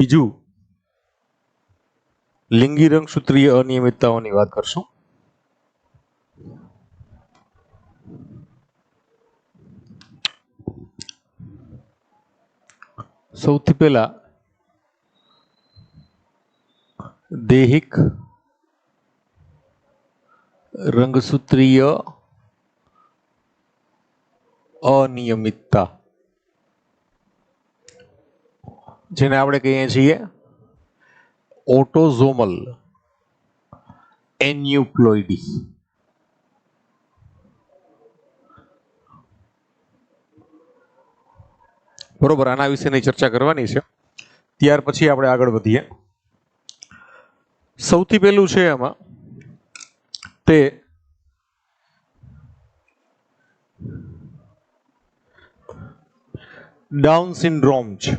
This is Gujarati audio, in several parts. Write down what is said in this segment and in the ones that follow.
બીજું લિંગી રંગસૂત્રીય અનિયમિતતાઓની વાત કરશું. સૌથી પહેલા દૈહિક રંગસૂત્રીય અનિયમિતતા, જેને આપણે કહીએ છીએ ઓટોઝોમલ એન્યુપ્લોઇડી. બરોબર, આના વિશેની ચર્ચા કરવાની છે. ત્યાર પછી આપણે આગળ વધીએ. સૌથી પહેલું છે આમાં તે ડાઉન સિન્ડ્રોમ છે.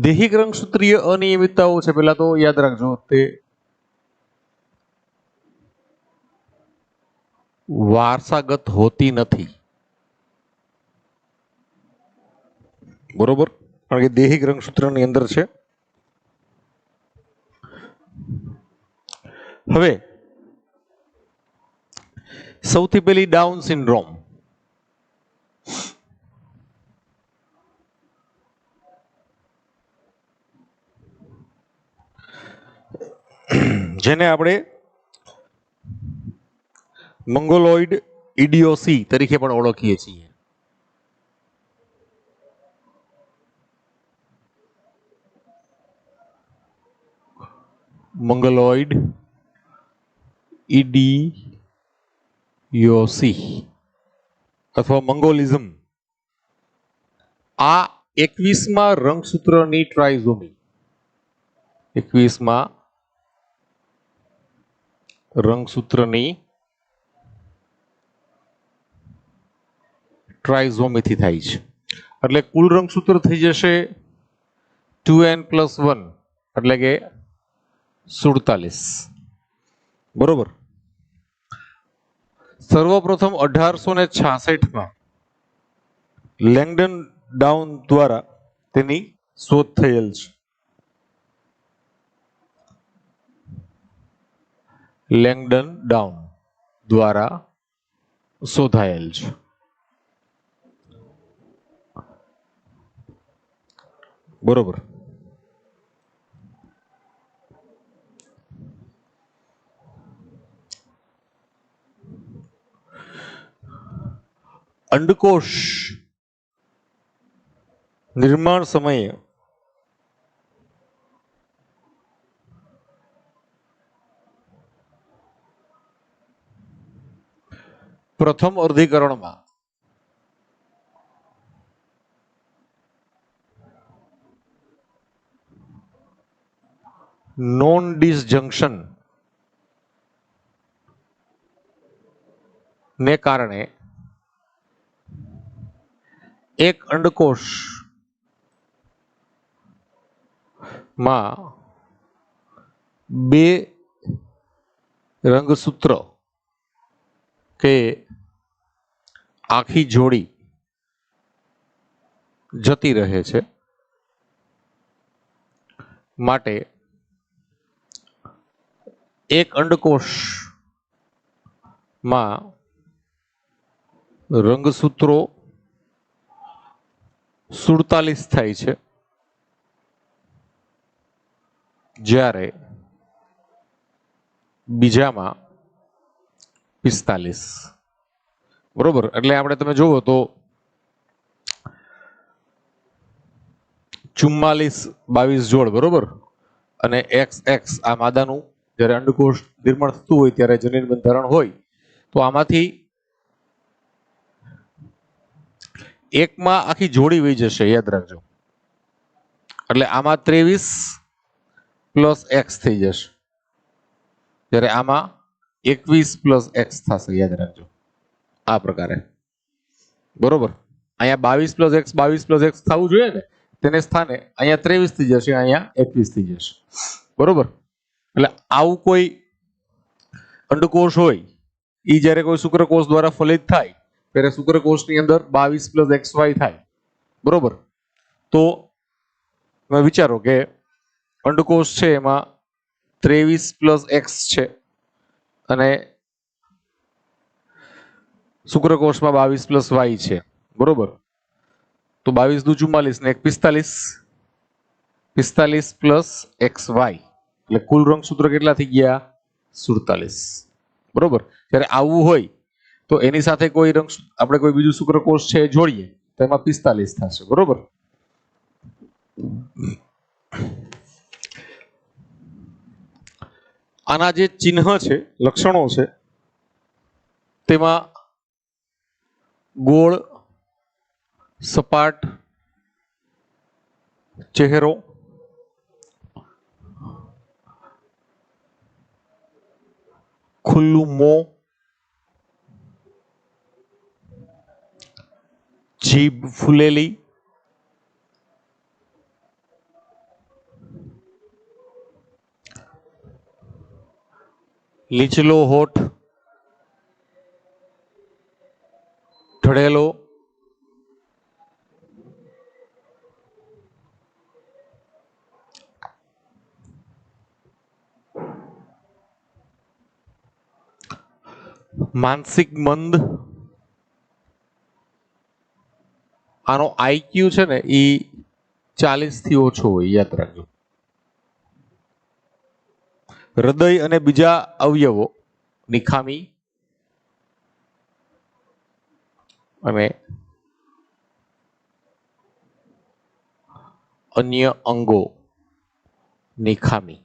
દૈહિક રંગસૂત્રીય અનિયમિતતાઓ છે, પેલા તો યાદ રાખજો, તે વારસાગત હોતી નથી. બરોબર, કારણ કે દૈહિક રંગસૂત્રની અંદર છે. હવે સૌથી પહેલી ડાઉન સિન્ડ્રોમ. જેને આપણે મંગોલોઇડ ઇડિયોસી તરીકે પણ ઓળખીએ છીએ. મંગોલોઇડ ઇડિયોસી અથવા મંગોલિઝમ. આ 21મા રંગસૂત્રની ટ્રાઇઝોમી, 21મા રંગસૂત્રની ટ્રાઇઝોમીથી થાય છે. એટલે કુલ રંગસૂત્ર થઈ જશે 2n+1 એટલે કે 47. બરોબર. સર્વપ્રથમ 1866માં લેંગડન ડાઉન દ્વારા તેની શોધ થયેલ છે. લેંગડન ડાઉન દ્વારા શોધાયેલ છે. બરોબર. અંડકોષ નિર્માણ સમયે પ્રથમ અર્ધીકરણમાં નોન ડિસજંક્શન ને કારણે એક અંડકોષ માં બે રંગસૂત્ર કે આખી જોડી જતી રહે છે. માટે એક અંડકોષમાં રંગસૂત્રો 47 થાય છે, જ્યારે બીજામાં 45. બરોબર. એટલે આપણે તમે જુઓ તો 44-22 જોડ. બરોબર. અને XX આ માદાનું જ્યારે અંડકોષ નિર્માણ થતું હોય ત્યારે જનીન બંધારણ હોય, તો આમાંથી એકમાં આખી જોડી વહી જશે, યાદ રાખજો. એટલે આમાં 23+X થઈ જશે, જ્યારે આમાં 21+X થશે, યાદ રાખજો. આ પ્રકારે. બરોબર. અહીંયા 22+X થવું જોઈએ ને, તેને સ્થાને અહીંયા 23 થઈ જશે, અહીંયા 21 થઈ જશે. બરોબર. એટલે આવું કોઈ અંડકોષ હોય એ જ્યારે કોઈ શુક્રકોષ દ્વારા ફલિત થાય ત્યારે શુક્રકોષની અંદર 22 + XY થાય, બરોબર? તો તમે વિચારો કે અંડકોષ છે એમાં 23 + X છે અને શુક્રકોષમાં 22 + Y છે, બરોબર? તો 22 દુ 44 ને 1 45, 45 + XY એટલે કુલ રંગસૂત્ર કેટલા થઈ ગયા? 47, બરોબર? જ્યારે આવું હોય તો એની સાથે કોઈ આપણે કોઈ બીજું શુક્રકોષ છે જોડીએ તો એમાં 45 થશે, બરોબર? આના જે ચિહ્ન છે, લક્ષણો છે, તેમાં ગોળ સપાટ ચહેરો, ખુલ્લું મોં, જીભ ફૂલેલી, લીચલો હોઠ, ઢળેલો, માનસિક મંદ. આનો આઈક્યુ છે ને એ 40 થી ઓછો હોય, યાદ રાખજો. હૃદય અને બીજા અવયવો ની ખામી અને અન્ય અંગો ની ખામી,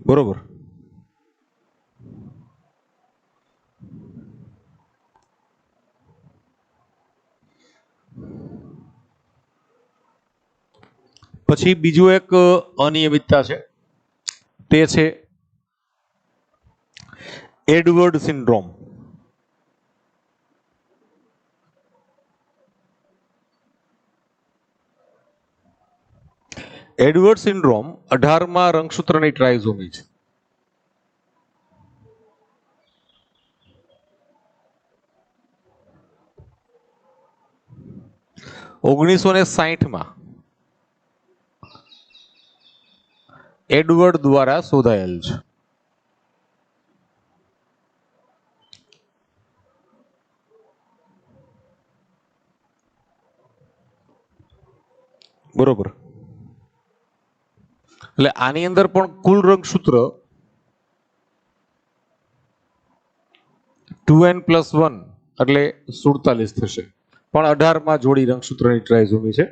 બરોબર? પછી બીજું એક અનિયમિતતા છે, તે છે એડવર્ડ સિન્ડ્રોમ. એડવર્ડ સિન્ડ્રોમ 18મા રંગસૂત્રની ટ્રાઇઝોમી છે. ઓગણીસો ને 60માં એડવર્ડ દ્વારા શોધાયેલ છે. બરોબર? એટલે આની અંદર પણ કુલ રંગસૂત્ર 2n+1 એટલે 47 થશે, પણ 18માં જોડી રંગસૂત્રની ટ્રાઇઝોમી છે.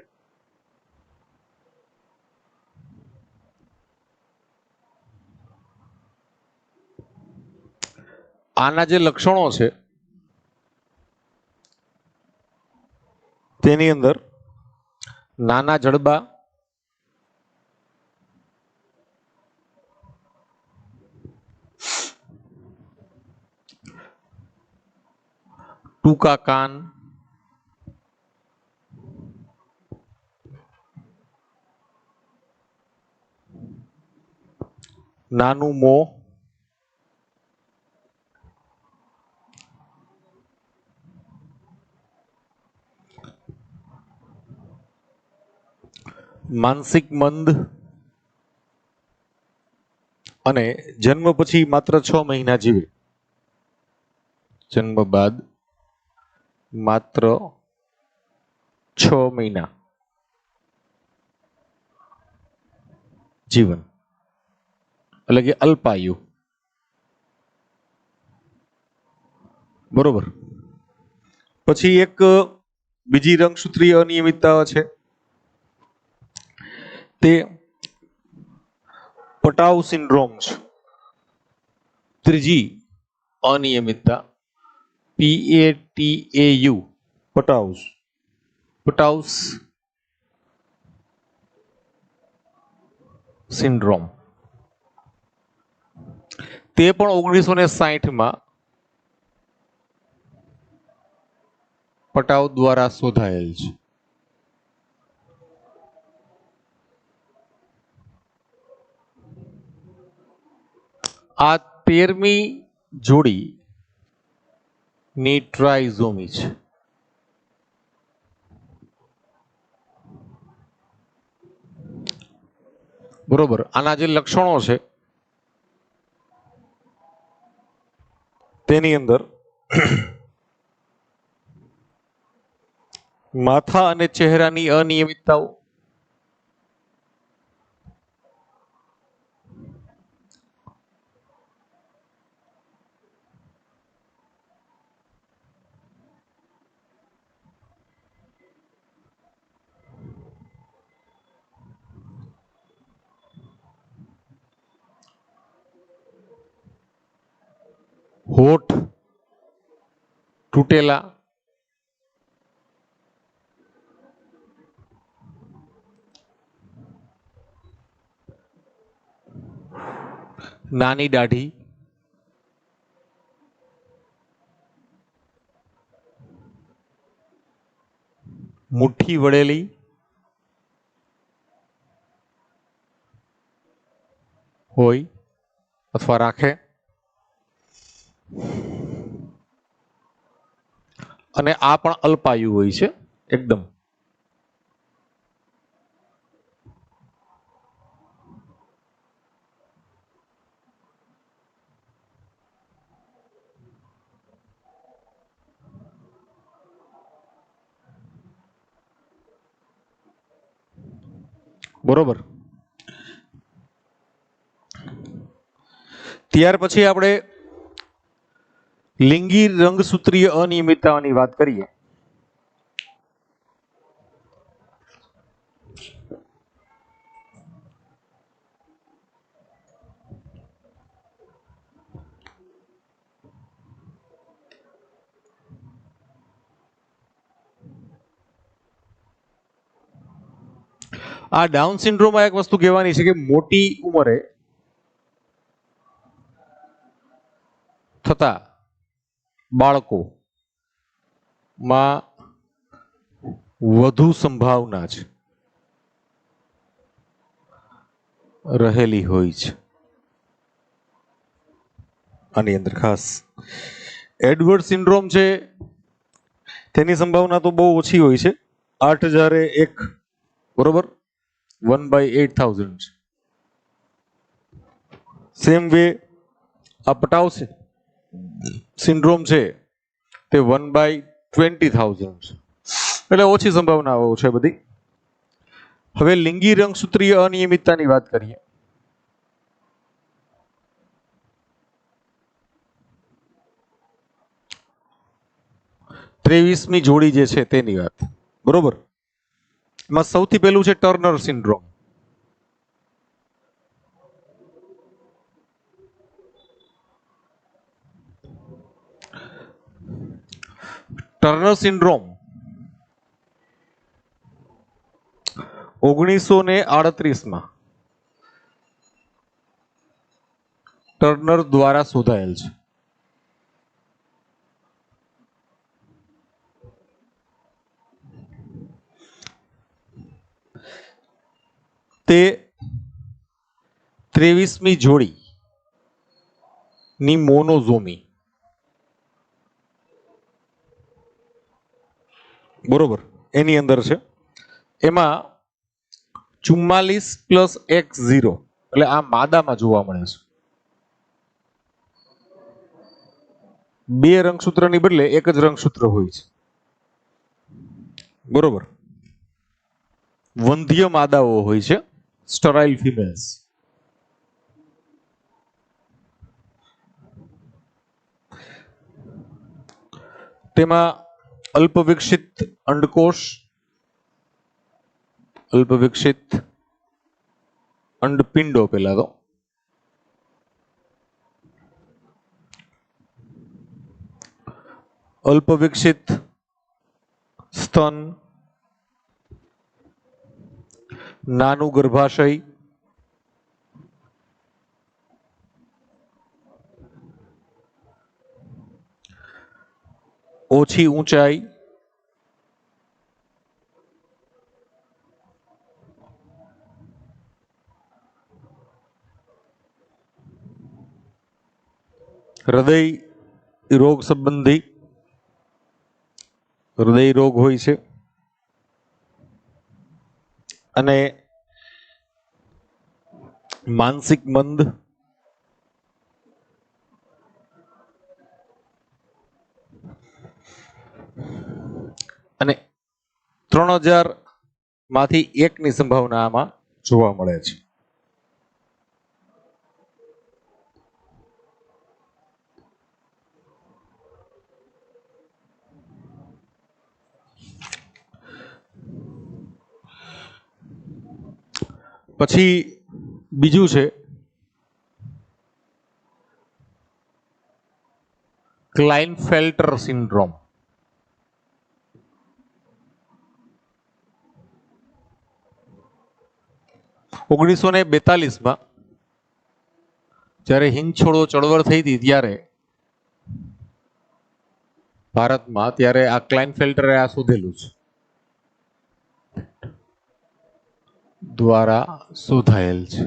આના જે લક્ષણો છે તેની અંદર નાના જડબા, ટૂંકા કાન, નાનું મોં, માનસિક મંદ અને જન્મ પછી માત્ર 6 મહિના જીવે. જન્મ બાદ માત્ર 6 મહિના જીવન, એટલે કે અલ્પાયુ, બરોબર? પછી એક બીજી રંગસૂત્રીય અનિયમિતતા છે, તે પટાવ સિન્ડ્રોમ છે. ત્રીજી અનિયમિતતા PATAU, પટાઉસ સિન્ડ્રોમ. તે પણ 1960માં પટાવ દ્વારા શોધાયેલ છે. આ 13મી જોડી ની ટ્રાઇઝોમી છે. બરોબર. આના જે લક્ષણો છે તેની અંદર માથા અને ચહેરાની અનિયમિતતાઓ, હોઠ તૂટેલા, નાની દાઢી, મુઠ્ઠી વળેલી, હોય અથવા રાખે, અને આ પણ અલ્પાયુ હોય છે એકદમ. બરોબર. ત્યાર પછી આપણે લિંગી રંગસૂત્રીય અનિયમિતતાઓની વાત કરીએ. આ ડાઉન સિન્ડ્રોમમાં એક વસ્તુ કહેવાની છે કે મોટી ઉંમરે થતા બાળકોમાં વધુ સંભાવના છે રહેલી હોય છે. આની અંદર ખાસ એડવર્ડ સિન્ડ્રોમ છે તેની સંભાવના તો બહુ ઓછી હોય છે, 8001. બરોબર, 1/8000. સેમ વે આ પટાવ સિન્ડ્રોમ છે તે 1/20,000 છે, એટલે ઓછી સંભાવનાઓ છે બધી. હવે લિંગી રંગસૂત્રીય અનિયમિતતાની વાત કરીએ. ત્રેવીસમી જોડી જે છે તેની વાત. બરોબર. એમાં સૌથી પહેલું છે ટર્નર સિન્ડ્રોમ. ટર્નર સિન્ડ્રોમ 1938માં ટર્નર દ્વારા શોધાયેલ છે. તે 23મી જોડી ની મોનોઝોમી. બરોબર, એની અંદર છે. એમાં 44+X0, એટલે આ માદામાં જોવા મળે છે. બે રંગસૂત્રની બદલે એક જ રંગસૂત્ર હોય છે. બરોબર. વંધ્ય માદાઓ હોય છે, સ્ટરાઇલ ફિમેલ્સ. તેમાં અલ્પવિકસિત અંડકોષ, અલ્પવિકસિત અંડપિંડો, પેલા તો અલ્પવિકસિત સ્તન, નાનું ગર્ભાશય, ઓછી ઊંચાઈ, હૃદય રોગ સંબંધી હૃદય રોગ હોય છે અને માનસિક મંદ અને 3000 માંથી એકની સંભાવના આમાં જોવા મળે છે. પછી બીજું છે ક્લાઇનફેલ્ટર સિન્ડ્રોમ. ઓગણીસો ને 42 જ્યારે હિંદ છોડો ચળવળ થઈ હતી ત્યારે ભારતમાં ત્યારે આ ક્લાઇનફેલ્ટરે આ શોધેલું છે દ્વારા શોધાયેલ છે.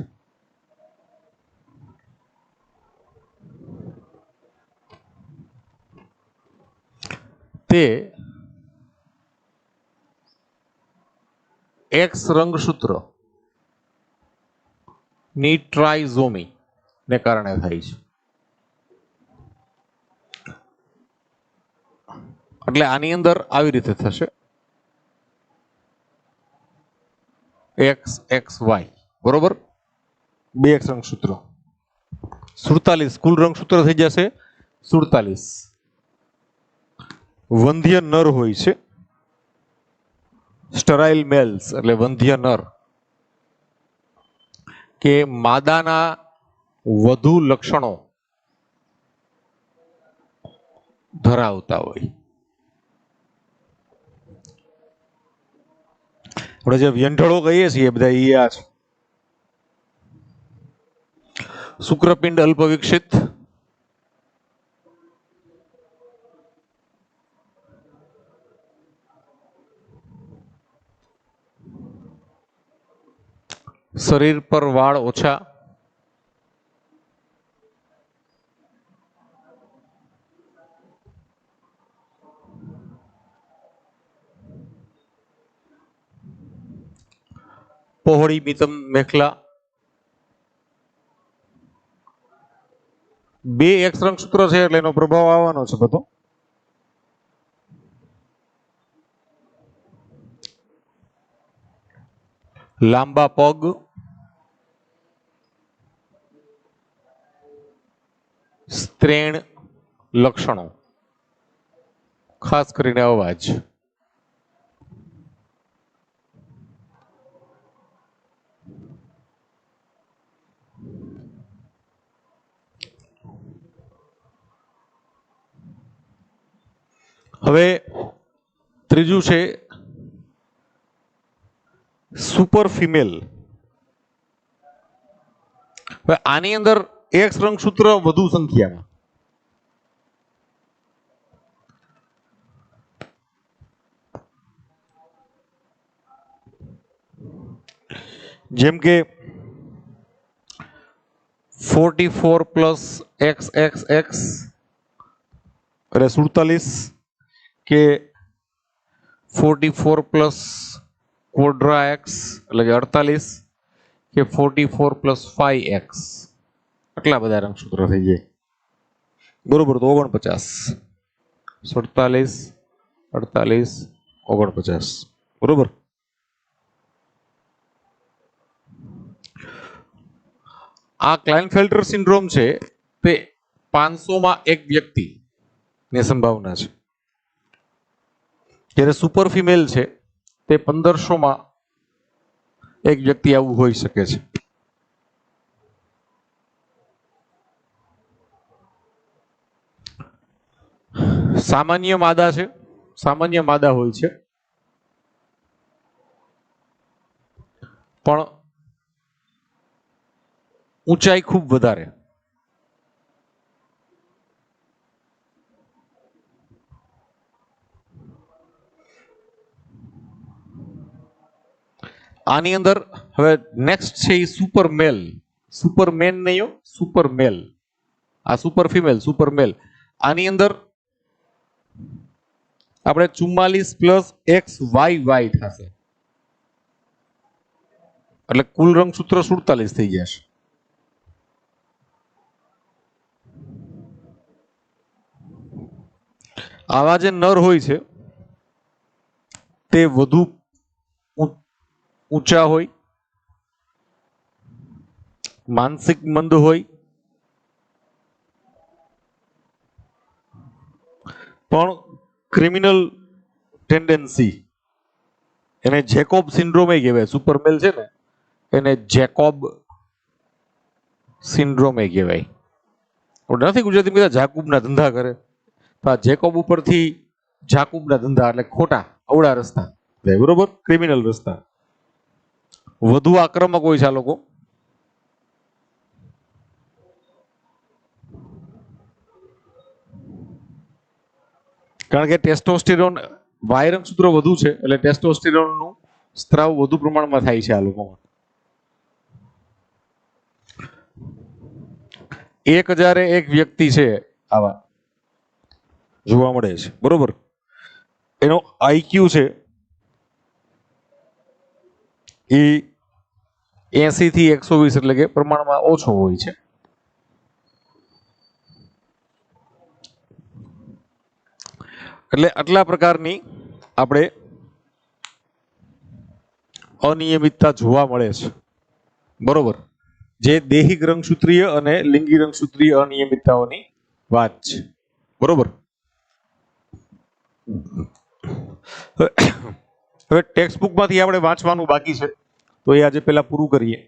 તે એક્સ રંગસૂત્ર ની ટ્રાઇઝોમી ને કારણે થાય છે. એટલે આની અંદર આવી રીતે થશે એક્સ એક્સ વાય બરોબર, 2 એક્સ રંગસૂત્ર 47 કુલ રંગસૂત્ર થઈ જશે 47. વંધ્ય નર હોય છે, સ્ટરાઇલ મેલ્સ એટલે વંધ્ય નર કે માદાના વધુ લક્ષણો ધરાવતા હોય. આપણે જે વ્યંઢળો કહીએ છીએ બધા એ આ છે. શુક્રપિંડ અલ્પ વિકસિત, શરીર પર વાળ ઓછા, પહોળી મિતમ મેખલા, 2 એક્સ રંગસૂત્ર છે એટલે એનો પ્રભાવ આવવાનો છે બધો. લાંબા પગ, સ્ત્રેણ લક્ષણો ખાસ કરીને અવાજ. હવે ત્રીજું છે સુપર ફિમેલ. હવે આની અંદર એક્સ રંગસૂત્ર વધુ સંખ્યામાં, જેમ કે 44 પ્લસ એક્સ એક્સ એક્સ એટલે 47 કે 44 પ્લસ ક્વોડ્રા એક્સ એટલે કે 48 કે 44 પ્લસ 5x આટલા બધા રંગસૂત્ર થઈ જાય બરોબર. તો 49 47 48 49 બરોબર. આ ક્લાઇનફેલ્ટર સિન્ડ્રોમ છે તે 500 માં એક વ્યક્તિ ની સંભાવના છે, જ્યારે સુપર ફિમેલ છે તે 1500 માં એક વ્યક્તિ આવું હોઈ શકે છે. સામાન્ય માદા છે, સામાન્ય માદા હોય છે પણ ઊંચાઈ ખૂબ વધારે. આની અંદર હવે નેક્સ્ટ છે એ સુપર મેલ, સુપર મેન નહીં, સુપર મેલ. આ સુપર ફિમેલ સુપર મેલ. આની અંદર આપણે 44 + XYY થશે એટલે કુલ રંગસૂત્ર 47 થઈ જશે. આવા જે નર હોય છે તે વધુ ઊંચા હોય, માનસિક મંદ હોય, પણ ક્રિમિનલ ટેન્ડન્સી એને જેકોબ સિન્ડ્રોમ એ કહેવાય. સુપરમેલ છે ને એને જેકોબ સિન્ડ્રોમ એ કહેવાય. નથી ગુજરાતી બધા જાકુબના ધંધા કરે તો આ જેકોબ ઉપરથી જાકુબના ધંધા એટલે ખોટા અવળા રસ્તા, બરોબર, ક્રિમિનલ રસ્તા. વધુ આક્રમક હોય છે આ લોકો. કારણ કે ટેસ્ટોસ્ટેરોન વાય રંગસૂત્ર વધુ છે એટલે ટેસ્ટોસ્ટેરોનનું સ્ત્રાવ વધુ પ્રમાણમાં થાય છે આ લોકોમાં. 1001 વ્યક્તિ છે આવા જોવા મળે છે, બરોબર. એનો આઈક્યુ છે એ 80 થી 120 એટલે કે પ્રમાણમાં ઓછો હોય છે. એટલે આટલા પ્રકારની આપણે અનિયમિતતા જોવા મળે છે, બરોબર. જે દૈહિક રંગસૂત્રીય અને લિંગી રંગસૂત્રીય અનિયમિતતાઓની વાત છે, બરોબર. હવે ટેક્સ્ટ બુકમાંથી આપણે વાંચવાનું બાકી છે તો એ આજે પહેલા પૂરું કરીએ.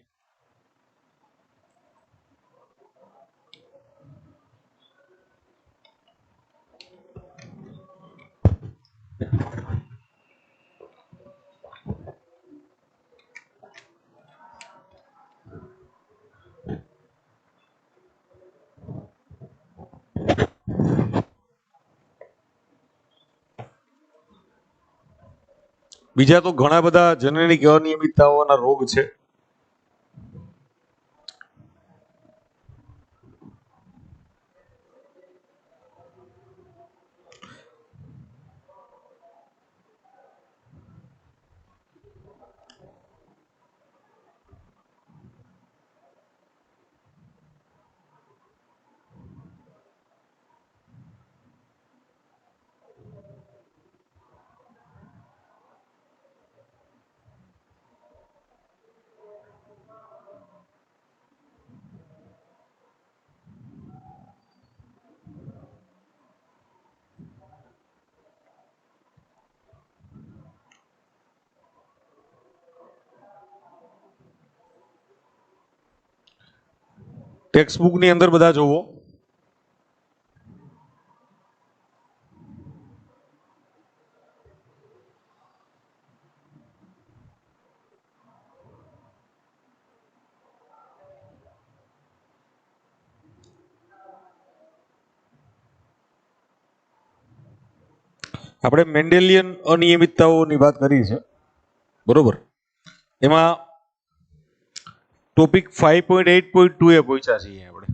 બીજા તો ઘણા બધા જનનિક અનિયમિતતાઓના રોગ છે. ટેક્સ્ટ બુકની અંદર બધા જોવો. આપણે મેન્ડેલિયન અનિયમિતતાઓની વાત કરી છે, બરોબર. એમાં ટોપિક 5.8.2 એ પહોંચ્યા છીએ આપણે.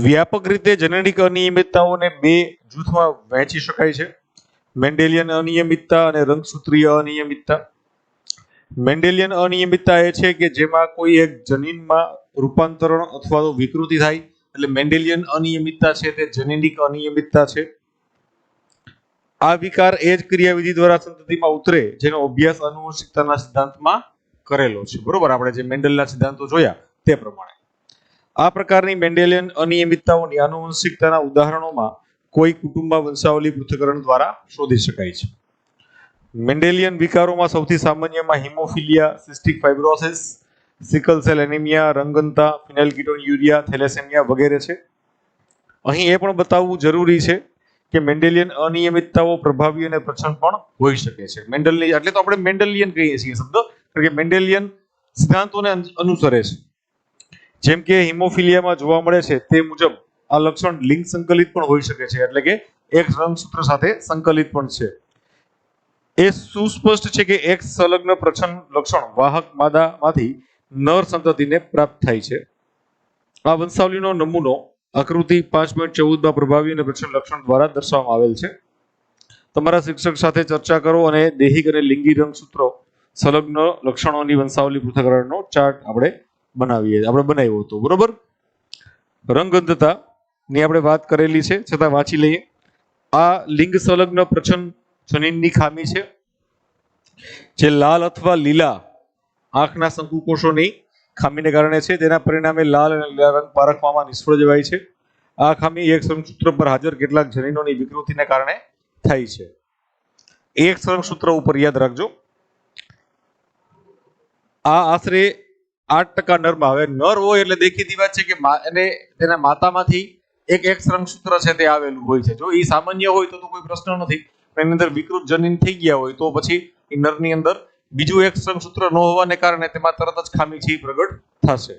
વ્યાપક રીતે જેનેટિક અનિયમિતતાઓને બે જૂથમાં વહેંચી શકાય છે, મેન્ડેલિયન અનિયમિતતા અને રંગસૂત્રીય અનિયમિતતા. મેન્ડેલિયન અનિયમિતતા એ છે કે જેમાં કોઈ એક જનીનમાં રૂપાંતરણ અથવા તો વિકૃતિ થાય એટલે મેન્ડેલિયન અનિયમિતતા છે તે જેનેટિક અનિયમિતતા છે. આ વિકાર એ જ ક્રિયાવિધિ દ્વારા સંતતિમાં ઉતરે જેનો અભ્યાસ આનુવંશિકતાના સિદ્ધાંતમાં કરેલો છે, બરોબર. આપણે જે મેન્ડલના સિદ્ધાંતો જોયા તે પ્રમાણે આ પ્રકારની મેન્ડેલિયન અનિયમિતતાઓની આનુવંશિકતાના ઉદાહરણોમાં કોઈ કુટુંબ વંશાવલી પૃથ્થકરણ દ્વારા શોધી શકાય છે. મેન્ડેલિયન વિકારોમાં સૌથી સામાન્યમાં haemophilia, cystic fibrosis, sickle cell anaemia, રંગનતા, ફિનાઇલકીટોન્યુરિયા, થેલેસેમિયા વગેરે છે. અહીં એ પણ બતાવવું જરૂરી છે કે મેન્ડેલિયન અનિયમિતતાઓ પ્રભાવી અને પ્રચંડ પણ હોઈ શકે છે. મેન્ડલની એટલે તો આપણે મેન્ડેલિયન કહીએ છીએ શબ્દ, કારણ કે મેન્ડેલિયન સિદ્ધાંતોને અનુસરે છે. જેમ કે હિમોફિલિયામાં જોવા મળે છે તે મુજબ આ લક્ષણ લિંગ સંકલિત પણ હોઈ શકે છે, એટલે કે એક રંગસૂત્ર સાથે સંકલિત પણ છે. એ સુસ્પષ્ટ છે કે એક સંલગ્ન પ્રચ્છન્ન લક્ષણ વાહક માદામાંથી નર સંતતિને પ્રાપ્ત થાય છે. આ વંશાવલીનો નમૂનો આકૃતિ 5.14 માં પ્રભાવી અને પ્રચ્છન્ન લક્ષણ દ્વારા દર્શાવવામાં આવેલ છે. તમારા શિક્ષક સાથે ચર્ચા કરો અને દૈહિક અને લિંગી રંગસૂત્રો સંલગ્ન લક્ષણોની વંશાવલી પૃથ્થકરણનો ચાર્ટ આપણે બનાવ્યો હતો. બરોબર. રંગગંધતા ની આપણે વાત કરેલી છે, છતાં વાંચી લઈએ. આ લિંગ સંલગ્ન પ્રચ્છન્ન જનીનની ખામી છે, જે લાલ અથવા લીલા આંખના શંકુકોષોની ખામીને કારણે છે. તેના પરિણામે લાલ અને લીલા રંગ પારખવામાં નિષ્ફળ જવાય છે. આ ખામી એક રંગસૂત્ર પર હાજર કેટલાક જનીનોની વિકૃતિને કારણે થાય છે. એક રંગસૂત્ર ઉપર યાદ રાખજો. આ આશરે 8% નરમાં. હવે નર હોય એટલે દેખીતી વાત છે કે એને તેના માતામાંથી એક રંગસૂત્ર છે તે આવેલું હોય છે. જો એ સામાન્ય હોય તો કોઈ પ્રશ્ન નથી. એની અંદર વિકૃત જનીન થઈ ગયા હોય તો પછી એ નરની અંદર બીજું એક રંગસૂત્ર ન હોવાને કારણે તેમાં તરત જ ખામી છે પ્રગટ થશે.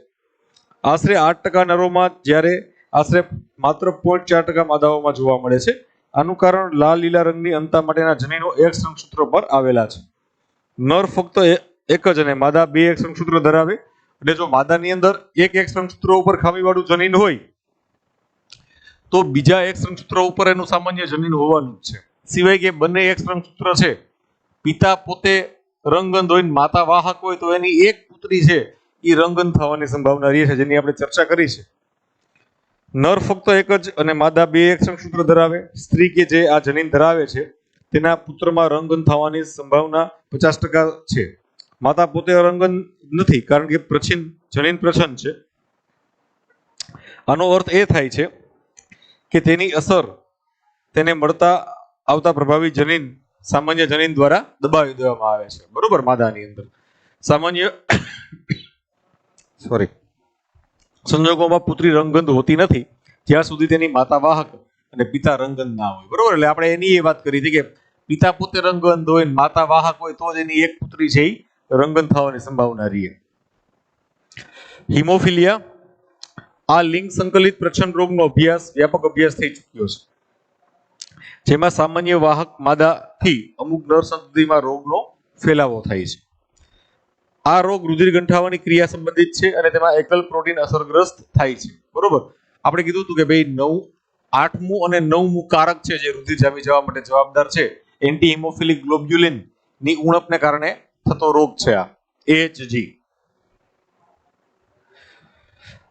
આશરે 8% નરોમાં, જ્યારે આશરે માત્ર 0.4% માદાઓમાં જોવા મળે છે. આનું કારણ લાલ લીલા રંગની અંતતા માટેના જનીનો એક રંગસૂત્ર પર આવેલા છે. નર ફક્ત એક જ અને માદા બે એક રંગસૂત્ર ધરાવે. એટલે જો માદાની અંદર એક રંગસૂત્ર ઉપર ખામીવાળું જનીન હોય તો બીજા એક રંગસૂત્ર ઉપર એનું સામાન્ય જનીન હોવાનું જ છે. સિવાય કે બંને એક રંગસૂત્ર છે, પિતા પોતે રંગગંધ હોય, માતા વાહક હોય, તો એની એક પુત્રી છે એ રંગગંધ થવાની સંભાવના રહે છે, જેની આપણે ચર્ચા કરી છે. નર ફક્ત એક જ અને માદા બે એક રંગસૂત્ર ધરાવે. સ્ત્રી કે જે આ જનીન ધરાવે છે તેના પુત્રમાં રંગગંધ થવાની સંભાવના 50% છે. માતા પોતે રંગગંધ નથી, કારણ કે જનીન પ્રચ્છન્ન છે. આનો અર્થ એ થાય છે કે તેની અસર તેને મળતા આવતા પ્રભાવી જનીન સામાન્ય જનીન દ્વારા દબાવી દેવામાં આવે છે. બરોબર. માદાની અંદર સામાન્ય સંજોગોમાં પુત્રી રંગગંધ હોતી નથી જ્યાં સુધી તેની માતા વાહક અને પિતા રંગગંધ ના હોય. બરોબર. એટલે આપણે એની એ વાત કરી હતી કે પિતા પોતે રંગગંધ હોય, માતા વાહક હોય, તો જ એની એક પુત્રી છે એ રંગગંધ થવાની સંભાવના રહે. હિમોફિલિયા આ લિંગ સંકલિત પ્રચ્છન્ન રોગનો વ્યાપક અભ્યાસ થઈ ચૂક્યો છે, જેમાં સામાન્ય વાહક માદાથી અમુક નર સંતતિમાં રોગનો ફેલાવો થાય છે. આ રોગ રુધિર ગંઠાવાની ક્રિયા સંબંધિત છે અને તેમાં એકલ પ્રોટીન અસરગ્રસ્ત થાય છે. બરોબર. આપણે કીધું હતું કે ભાઈ 8મું અને 9મું કારક છે જે રુધિર જામી જવા માટે જવાબદાર છે, એન્ટી હિમોફિલિક ગ્લોબ્યુલિન ની ઉણપને કારણે થતો રોગ છે આ AHG.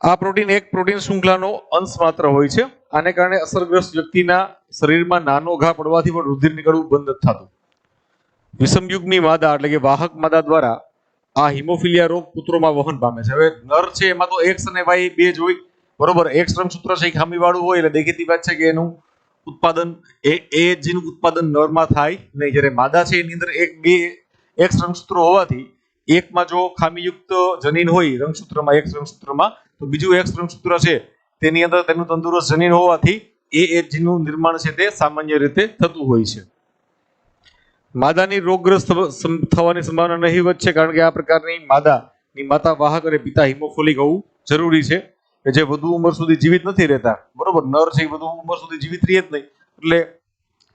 આ પ્રોટીન એક પ્રોટીન શૃંખલાનો અંશ માત્ર હોય છે. આને કારણે અસરગ્રસ્ત વ્યક્તિના શરીરમાં નાનો ઘા પડવાથી પણ રુધિર નીકળવું બંધ નથી થતું. વિષમયુગ્મી માદા એટલે કે વાહક માદા દ્વારા આ હિમોફિલિયા રોગ પુત્રોમાં વહન પામે છે. હવે નર છે એમાં તો X અને Y બે જ હોય. બરોબર. X રંગસૂત્ર છે ખામી વાળું હોય એટલે દેખીતી વાત છે કે એનું ઉત્પાદન AHG નું ઉત્પાદન નરમાં થાય નહીં. જ્યારે માદા છે એની અંદર X રંગસૂત્ર હોવાથી એકમાં જો ખામીયુક્ત જનીન હોય રંગસૂત્રમાં, X રંગસૂત્રમાં, તો બીજું X રંગસૂત્ર છે તેની અંદર તેનું તંદુરસ્ત જનીન હોવાથી AHG નું નિર્માણ છે તે સામાન્ય રીતે થતું હોય છે. માદાની રોગગ્રસ્ત થવાની સંભાવના નહીવત છે, કારણ કે આ પ્રકારની માદાની માતા વાહક અને પિતા હિમોફિલિક હોવું જરૂરી છે, કે જે વધુ ઉંમર સુધી જીવિત નથી રહેતા. બરોબર. નર છે વધુ ઉંમર સુધી જીવિત રહે જ નહીં, એટલે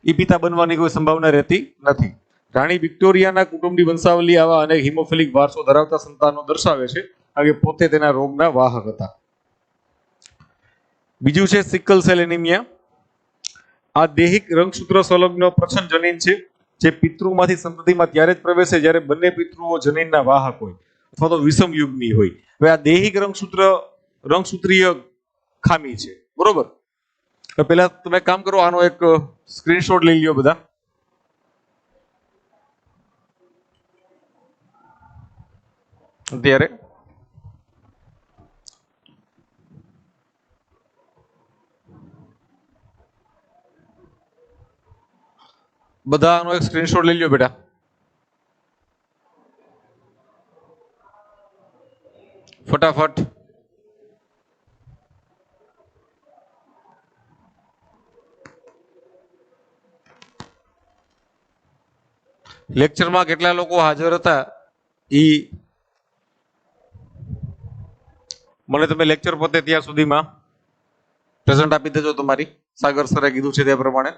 એ પિતા બનવાની કોઈ સંભાવના રહેતી નથી. રાણી વિક્ટોરિયાના કુટુંબની વંશાવલી આવા અનેક હિમોફિલિક વારસો ધરાવતા સંતાનો દર્શાવે છે, કારણ કે પોતે તેના રોગના વાહક હતા. બીજું છે સિકલ સેલ એનિમિયા. આ દૈહિક રંગસૂત્ર સંલગ્ન પ્રચ્છન્ન જનીન છે, જે પિતૃમાંથી સંતતિમાં ત્યારે જ પ્રવેશે જ્યારે બંને પિતૃઓ જનીનના વાહક હોય અથવા તો વિષમ યુગ્મી હોય. હવે આ દૈહિક રંગસૂત્રીય ખામી છે. બરોબર. તો પહેલા તમે કામ કરો, આનો એક સ્ક્રીનશોટ લઈ લ્યો બધા. અત્યારે બધા આનો એક સ્ક્રીનશોટ લઈ લ્યો બેટા. ફટાફટ. લેક્ચરમાં કેટલા લોકો હાજર હતા ઈ મને તમે લેક્ચર પતે ત્યાં સુધીમાં પ્રેઝન્ટ આપી દેજો તમારી. સાગર સરે કીધું છે તે પ્રમાણે.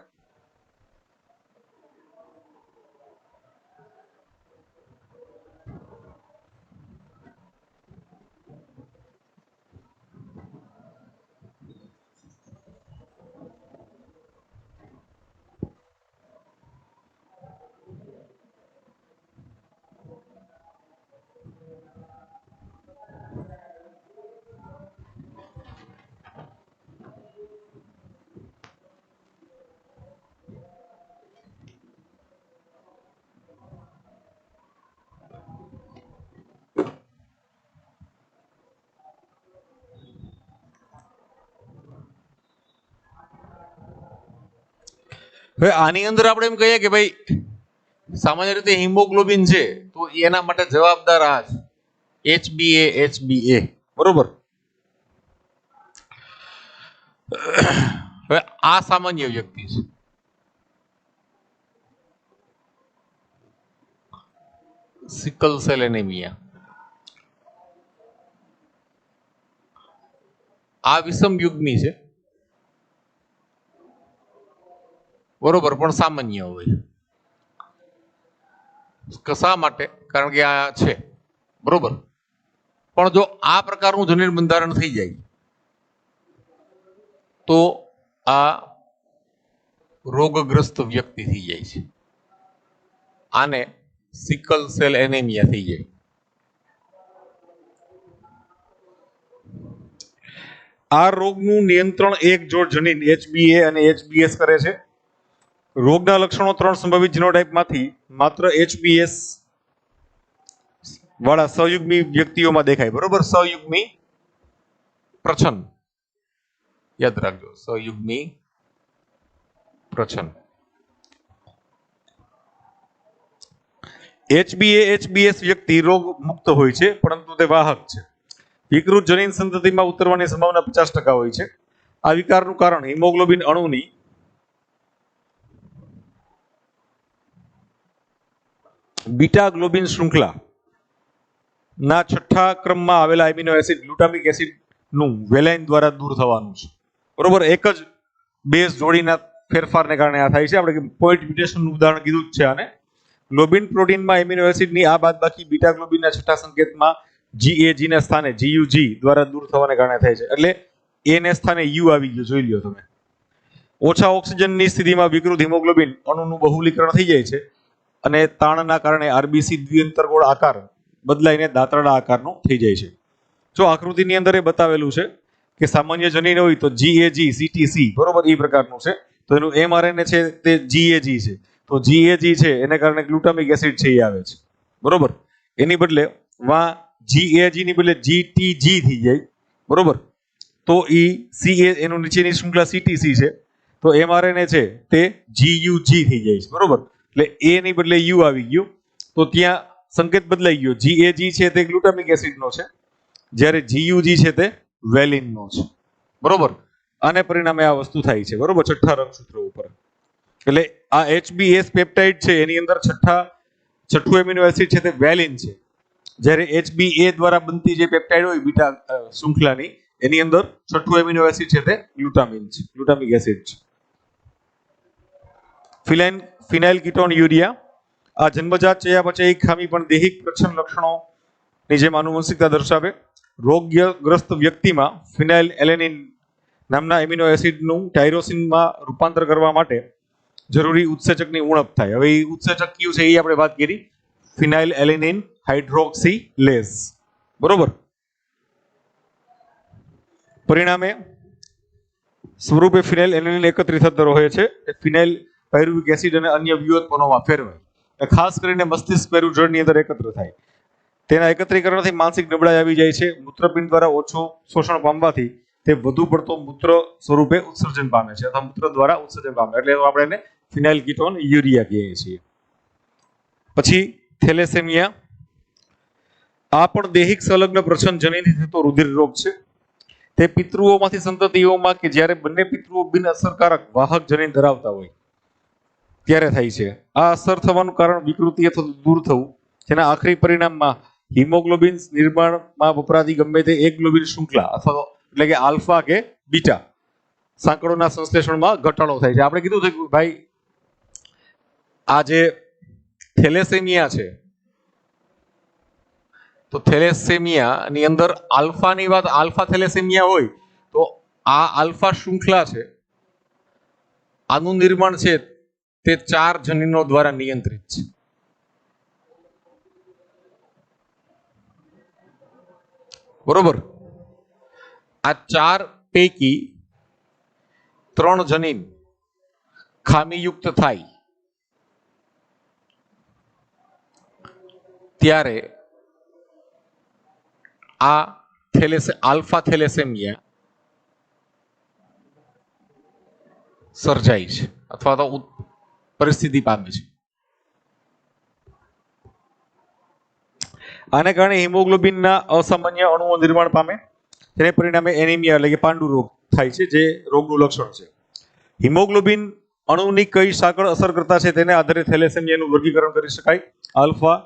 હવે આની અંદર આપણે એમ કહીએ કે ભાઈ સામાન્ય રીતે હિમોગ્લોબિન છે તો એના માટે જવાબદાર આ છે HbA બરોબર. હવે આ સામાન્ય વ્યક્તિ છે. સિકલ સેલ એનેમિયા આ વિષમ યુગ્મી છે બરોબર, પણ સામાન્ય હોય. શા માટે? કારણ કે આ છે બરોબર. પણ જો આ પ્રકારનું જનીન બંધારણ થઈ જાય તો આ રોગગ્રસ્ત વ્યક્તિ થઈ જાય છે. આને સિકલ સેલ એનેમિયા થઈ જાય. આ રોગનું નિયંત્રણ એક જોડ જનીન HbA અને HbS કરે છે. રોગના લક્ષણો 3 સંભવિત જીનોટાઇપમાંથી માત્ર HbS વાળા સહયુગ્મી વ્યક્તિઓમાં દેખાય બરોબર. સહયુગ્મી પ્રછન યાદ રાખજો, સહયુગ્મી પ્રછન. HbA HbS વ્યક્તિ રોગ મુક્ત હોય છે પરંતુ તે વાહક છે. વિકૃત જનીન સંતતિમાં ઉતરવાની સંભાવના 50% હોય છે. આ વિકારનું કારણ હિમોગ્લોબિન અણુની બીટા ગ્લોબિન શૃંખલા ના છઠ્ઠા ક્રમમાં આવેલા એમિનો એસિડ ગ્લુટામિક એસિડ નું વેલાઇન દ્વારા દૂર થવાનું છે બરોબર. એક જ બેઝ જોડીના ફેરફારને કારણે આ થાય છે. આપણે પોઈન્ટ મ્યુટેશનનું ઉદાહરણ કીધું જ છે આને. ગ્લોબિન પ્રોટીનમાં એમિનો એસિડની આ બાદબાકી બીટા ગ્લોબિનના છઠ્ઠા સંકેતમાં GAG ના સ્થાને GUG દ્વારા દૂર થવાને કારણે થાય છે. એટલે A ને સ્થાને U આવી ગયું, જોઈ લ્યો તમે. ઓછા ઓક્સિજનની સ્થિતિમાં વિકૃત હિમોગ્લોબિન અણુનું બહુલીકરણ થઈ જાય છે અને તાણના કારણે RBC દ્વિઅંતરગોળ આકાર બદલાઈને દાંતરડા આકારનું થઈ જાય છે. જો આકૃતિની અંદર એ બતાવેલું છે કે સામાન્ય જનીન હોય તો GAG CTC બરોબર એ પ્રકારનું છે, તો એનું mRNA છે તે GAG છે. તો GAG છે એને કારણે ગ્લુટામિક એસિડ છે એ આવે છે બરોબર. એની બદલે વા GAG ની બદલે GTG થઈ જાય બરોબર. તો એ CA એનું નીચેની શૃંખલા CTC છે તો mRNA છે તે GUG થઈ જાય છે બરોબર. એટલે A ની બદલે U આવી ગયું તો ત્યાં સંકેત બદલાઈ ગયો. GAG છે તે ગ્લુટામિક એસિડનો છે જ્યારે GUG છે તે વેલિનનો છે બરોબર. આને પરિણામે આ વસ્તુ થાય છે બરોબર છઠ્ઠા રંગસૂત્ર ઉપર. એટલે આ HbS પેપ્ટાઇડ છે એની અંદર છઠ્ઠું એમિનો એસિડ છે તે વેલિન છે, જ્યારે HbA દ્વારા બનતી જે પેપ્ટાઇડ હોય બીટા શૃંખલાની એની અંદર છઠ્ઠું એમિનો એસિડ છે તે ગ્લુટામિન છે, ગ્લુટામિક એસિડ છે. ફિનાઇલ કીટોન યુરિયા આ જન્મજાત ચયાપચયી ખામી પણ દૈહિક પ્રચ્છન્ન લક્ષણોની જેમ આનુવંશિકતા દર્શાવે. રોગગ્રસ્ત વ્યક્તિમાં ફિનાઇલ એલેનિન નામના એમિનો એસિડનું ટાયરોસિનમાં રૂપાંતર કરવા માટે જરૂરી ઉત્સેચકની ઉણપ થાય. હવે એ ઉત્સેચક કયું છે એ આપણે વાત કરી, ફિનાઇલ એલેનિન હાઇડ્રોક્સિલેઝ બરોબર. પરિણામે સ્વરૂપે ફિનાઇલ એલેનિન એકત્રિત થતો રહે છે. ફિનાઇલ પાયરુવિક એસિડ અને અન્ય વ્યુત્પન્નોમાં ફેરવાય. ખાસ કરીને મસ્તિષ્ક પેરુજળની અંદર એકત્ર થાય. તેના એકત્રીકરણથી માનસિક નબળાઈ આવી જાય છે. મૂત્રપિંડ દ્વારા ઓછું શોષણ પામવાથી તે વધુ પડતો મૂત્ર સ્વરૂપે ઉત્સર્જન પામે છે અથવા મૂત્ર દ્વારા ઉત્સર્જન પામે, એટલે આપણે એને ફિનાઇલ કીટોન યુરિયા કહીએ છીએ. પછી થેલેસેમિયા આ પણ દૈહિક સંલગ્ન પ્રચ્છન્ન જનીનથી થતો રુધિર રોગ છે. તે પિતૃઓમાંથી સંતતિઓમાં કે જ્યારે બંને પિતૃઓ બિન અસરકારક વાહક જનીન ધરાવતા હોય ત્યારે થાય છે. આ અસર થવાનું કારણ વિકૃતિ અથવા દૂર થવું, જેના આખરી પરિણામમાં હિમોગ્લોબિન નિર્માણમાં વપરાતી ગમે તે એક ગ્લોબિન શૃંખલા અથવા એટલે કે આલ્ફા કે બીટા સાંકળોના સંશ્લેષણમાં ઘટાડો થાય છે. આપણે કીધું છે કે ભાઈ આ જે થેલેસેમિયા છે તો થેલેસેમિયા ની અંદર આલ્ફાની વાત, આલ્ફા થેલેસેમિયા હોય તો આ આલ્ફા શૃંખલા છે આનું નિર્માણ છે તે 4 જનીનો દ્વારા નિયંત્રિત છે. બરોબર. આ 4 પૈકી 3 જનીન ખામીયુક્ત થાય ત્યારે આ આલ્ફા થેલેસેમિયા સર્જાય છે અથવા તો પરિસ્થિતિ પામે છે. આને કારણે હિમોગ્લોબિનના અસામાન્ય અણુઓ નિર્માણ પામે, તેને પરિણામે એનિમિયા એટલે કે પાંડુ રોગ થાય છે, જે રોગનું લક્ષણ છે. હિમોગ્લોબિન અણુની કઈ સાંકળ અસર કરતા છે તેને આધારે થેલેસેમિયાનું વર્ગીકરણ કરી શકાય. આલ્ફા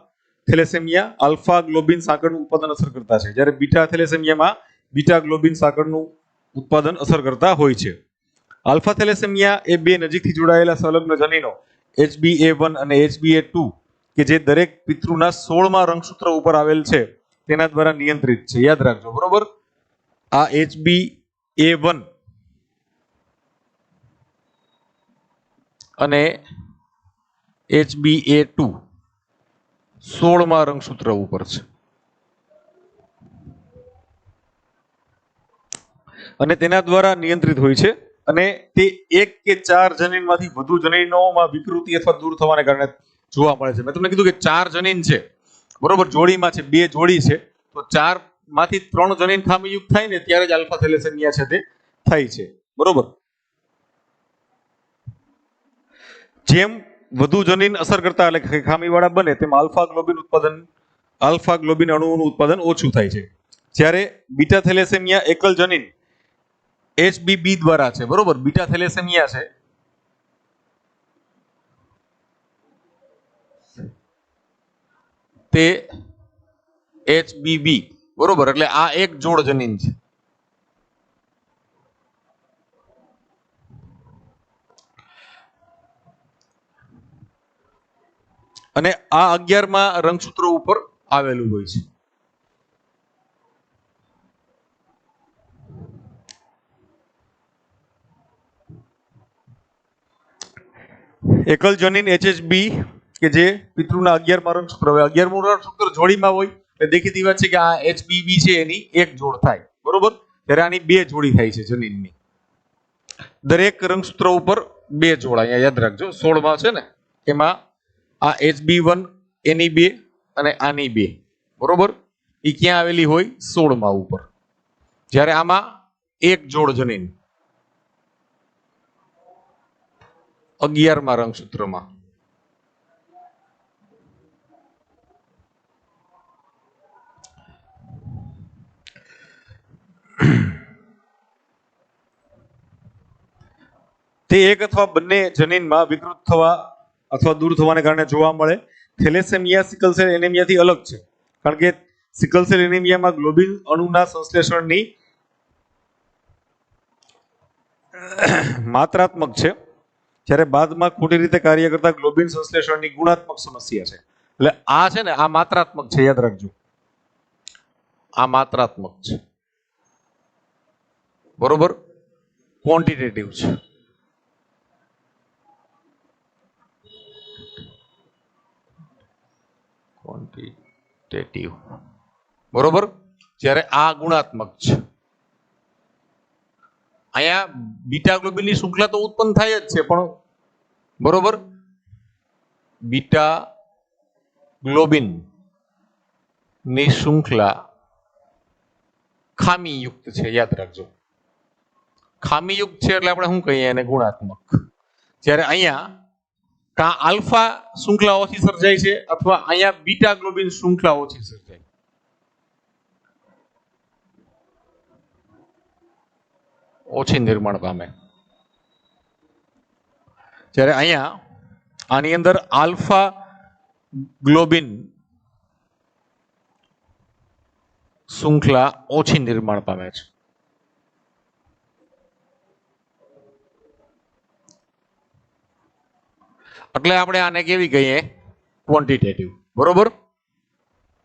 થેલેસેમિયા આલ્ફા ગ્લોબિન સાંકળનું ઉત્પાદન અસર કરતા છે, જ્યારે બીટા થેલેસેમિયામાં બીટા ગ્લોબિન સાંકળનું ઉત્પાદન અસર કરતા હોય છે. આલ્ફા થેલેસેમિયા એ બે નજીકથી જોડાયેલા સંલગ્ન જનીનો HbA1 અને HbA2 કે જે દરેક પિતૃના 16મા રંગસૂત્ર ઉપર આવેલ છે તેના દ્વારા નિયંત્રિત છે. યાદ રાખજો, બરોબર. આ HbA1 અને HbA2 16મા રંગસૂત્ર ઉપર છે અને તેના દ્વારા નિયંત્રિત હોય છે, અને તે 1 કે 4 જનીનમાંથી વધુ જનીનોમાં વિકૃતિ અથવા દૂર થવાને કારણે જોવા મળે છે. મેં તમને કીધું કે 4 જનીન છે, બરોબર, જોડીમાં છે, 2 જોડી છે, તો 4 માંથી 3 જનીન ખામીયુક્ત થાય ને ત્યારે જ આલ્ફા થેલેસેમિયા છે તે થાય છે, બરોબર. જેમ વધુ જનીન અસર કરતા એટલે ખામીવાળા બને તેમ આલ્ફા ગ્લોબિન અણુઓનું ઉત્પાદન ઓછું થાય છે. જ્યારે બીટા થેલેસેમિયા એકલ જનીન HBB દ્વારા છે, બરોબર. બીટા થેલેસેમિયા છે તે HBB, બરોબર, એટલે આ એક જોડ જનીન છે. અને આ 11મા રંગસૂત્ર ઉપર આવેલું હોય છે. એકલ જનીન HHB કે જે પિતૃના 11મા રંગસૂત્ર, હવે 11મું રંગસૂત્ર જોડીમાં હોય એટલે દેખીતી વાત છે કે આ HBB છે એની એક જોડ થાય, બરોબર, ત્યારે આની 2 જોડી થાય છે જનીનની. દરેક રંગસૂત્ર ઉપર 2 જોડ, અહીંયા યાદ રાખજો, 16મા છે ને એમાં આ HB1 એની 2 અને આની 2, બરોબર, એ ક્યાં આવેલી હોય? 16મા ઉપર. જ્યારે આમાં એક જોડ જનીન 11મા રંગસૂત્રમાં. તે એક અથવા બંને જનીનમાં વિકૃત થવા અથવા દૂર થવાને કારણે જોવા મળે. થેલેસેમિયા સિકલ સેલ એનિમિયાથી અલગ છે, કારણ કે સિકલ સેલ એનિમિયામાં ગ્લોબિન અણુના સંશ્લેષણની માત્રાત્મક છે, જ્યારે બાદમાં ખોટી રીતે કાર્ય કરતા ગ્લોબિન સંશ્લેષણની ગુણાત્મક સમસ્યા છે. એટલે આ છે ને આ માત્રાત્મક છે, યાદ રાખજો, આ માત્રાત્મક છે, બરોબર, ક્વોન્ટિટેટિવ છે. ક્વોન્ટિટેટિવ, બરોબર, જ્યારે આ ગુણાત્મક છે. અહીંયા બીટા ગ્લોબિનની શૃંખલા તો ઉત્પન્ન થાય જ છે, પણ બરોબર, બીટા ગ્લોબિન ની શૃંખલા ખામીયુક્ત છે, યાદ રાખજો. ખામીયુક્ત છે એટલે આપણે શું કહીએ એને? ગુણાત્મક. જ્યારે અહીંયા કા આલ્ફા શૃંખલા ઓછી સર્જાય છે અથવા અહીંયા બીટા ગ્લોબિન શૃંખલા ઓછી સર્જાય, ઓછી નિર્માણ પામે. જ્યારે અહીંયા આની અંદર આલ્ફા ગ્લોબિન શૃંખલા ઓછી નિર્માણ પામે છે. એટલે આપણે આને કેવી કહીએ? ક્વોન્ટિટેટિવ, બરોબર.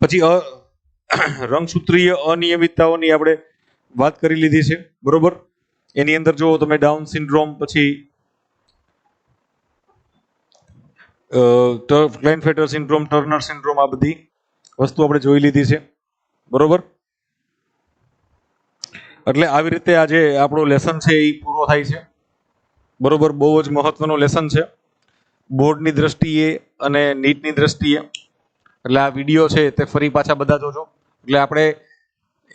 પછી રંગસૂત્રીય અનિયમિતતાઓની આપણે વાત કરી લીધી છે, બરોબર. એની અંદર જો તમે ડાઉન સિન્ડ્રોમ, પછી ક્લાઇનફેટર સિન્ડ્રોમ, ટર્નર સિન્ડ્રોમ, આ બધી વસ્તુ આપણે જોઈ લીધી છે, બરોબર. એટલે આવી રીતે આજે આપણો લેસન છે એ પૂરો થાય છે, બરોબર. બહુ જ મહત્વનો લેસન છે બોર્ડની દ્રષ્ટિએ અને નીટની દ્રષ્ટિએ. એટલે આ વિડીયો છે તે ફરી પાછા બધા જોજો. એટલે આપણે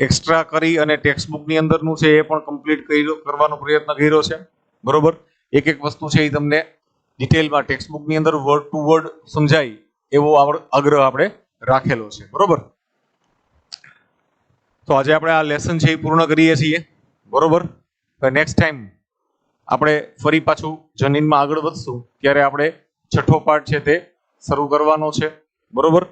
એક્સ્ટ્રા કરી અને ટેક્સ્ટ બુકની અંદરનું છે એ પણ કમ્પ્લીટ કરવાનો પ્રયત્ન કર્યો છે, બરોબર. એક એક વસ્તુ છે એ તમને ડિટેલમાં ટેક્સ્ટ બુકની અંદર વર્ડ ટુ વર્ડ સમજાય એવો આગ્રહ આપણે રાખેલો છે, બરોબર. તો આજે આપણે આ લેસન છે એ પૂર્ણ કરીએ છીએ, બરોબર. નેક્સ્ટ ટાઈમ આપણે ફરી પાછું જનીનમાં આગળ વધશું ત્યારે આપણે છઠ્ઠો પાઠ છે તે શરૂ કરવાનો છે, બરોબર.